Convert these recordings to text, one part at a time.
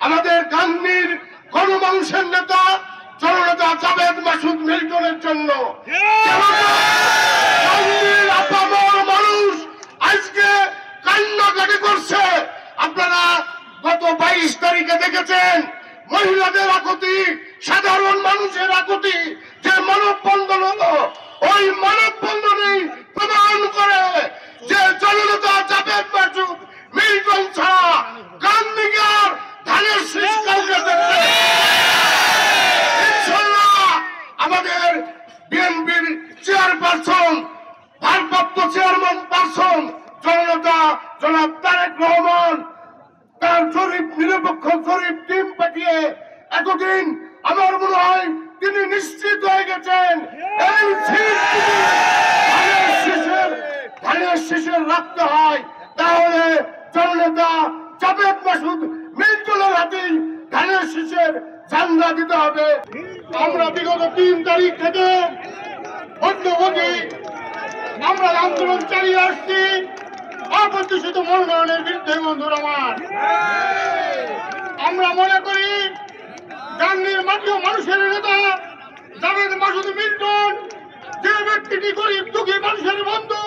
আমাদের গান্ধীর গণমানুষের নেতা জননেতা জাভেদ মাসুদ মিল্টনের জন্য। গান্ধীর আপামর মানুষ আজকে কান্নাকাটি করছে। আপনারা গত 22 তারিখে দেখেছেন মহিলাদের আকুতি, সাধারণ মানুষের আকুতি, যে মানববন্ধন হলো, ওই মানববন্ধনেই প্রমাণ করে যে জননেতা জাভেদ মাসুদ মিল্টন ছাড়া গান্ধীকে আর ধানের শীষ কাউকে দেখতে। ইনশাআল্লাহ আমাদের বিএনপির চেয়ারপারসন, ভারপ্রাপ্ত চেয়ারম্যান পারসন জননেতা জনাব তারেক রহমান তার জরিপ, নিরপেক্ষ জরিপ টিম পাঠিয়ে এতদিন আমার মনে হয় তিনি নিশ্চিত হয়ে গেছেন এই ধানের শীষের রাখতে হয়, তাহলে জননেতা জাভেদ মাসুদ মিল্টনের হাতেই ধানের শীষের ঝান্ডা দিতে হবে। আমরা বিগত 3 তারিখ থেকে মধ্যবর্তী আমরা আন্দোলন চালিয়ে আসছি অপ্রত্যাশিত মনোনয়নের বিরুদ্ধে। বন্ধুরা আমার, আমরা মনে করি গান্ধীর মাটি ও মানুষের নেতা জাভেদ মাসুদ মিল্টন, যে ব্যক্তিটি গরিব দুঃখী মানুষের বন্ধু,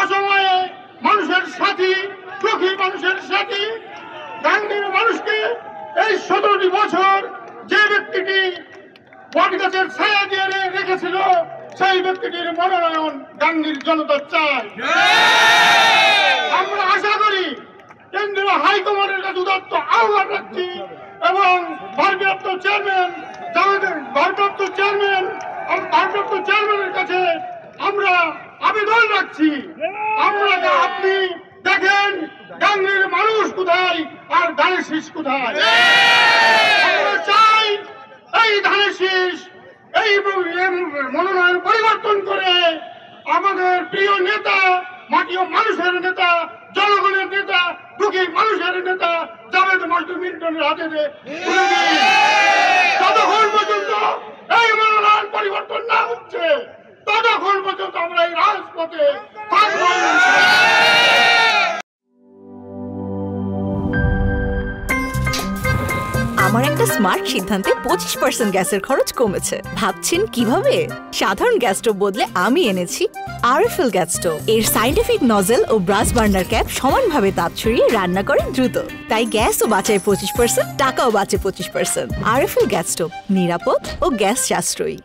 অসময়ে মানুষের সাথী, দুঃখী মানুষের সাথী, গান্ধীর মানুষকে এই 17টি বছর যে ব্যক্তিটি বটগাছের ছায়া দিয়ে রেখেছিল, সেই ব্যক্তিটির মনোনয়ন গান্ধীর জনতা চায়। আমরা আশা করি কেন্দ্রীয় হাইকমান্ডের কাছে উদাত্ত আহ্বান রাখছি এবং ভারপ্রাপ্ত চেয়ারম্যানের কাছে আমরা আবেদন রাখছি, আপনি দেখেন গান্ধীর মানুষ কোথায় আর ধানের শীষ কোথায়। আমরা চাই এই ধানের শীষ এই মনোনয়ন পরিবর্তন করে আমাদের প্রিয় নেতা, মাটি ও মানুষের নেতা, জনগণের নেতা, দুঃখী মানুষের নেতা জাভেদ মাসুদ মিল্টনের হাতে ততক্ষণ পর্যন্ত এই মনোনয়ন পরিবর্তন না হচ্ছে, ততক্ষণ পর্যন্ত আমরা এই রাজপথে থাকবো। আমার একটা স্মার্ট সিদ্ধান্তে 25% গ্যাসের খরচ কমেছে। ভাবছেন কিভাবে? সাধারণ গ্যাস স্টোভ বদলে আমি এনেছি আরএফএল গ্যাস স্টোভ। এর সাইন্টিফিক নজল ও ব্রাস বার্নার ক্যাপ সমানভাবে তাপ ছড়িয়ে রান্না করে দ্রুত, তাই গ্যাসও বাঁচায় 25%, টাকাও বাঁচে 25%। আরএফএল গ্যাস স্টোভ নিরাপদ ও গ্যাস সাশ্রয়ী।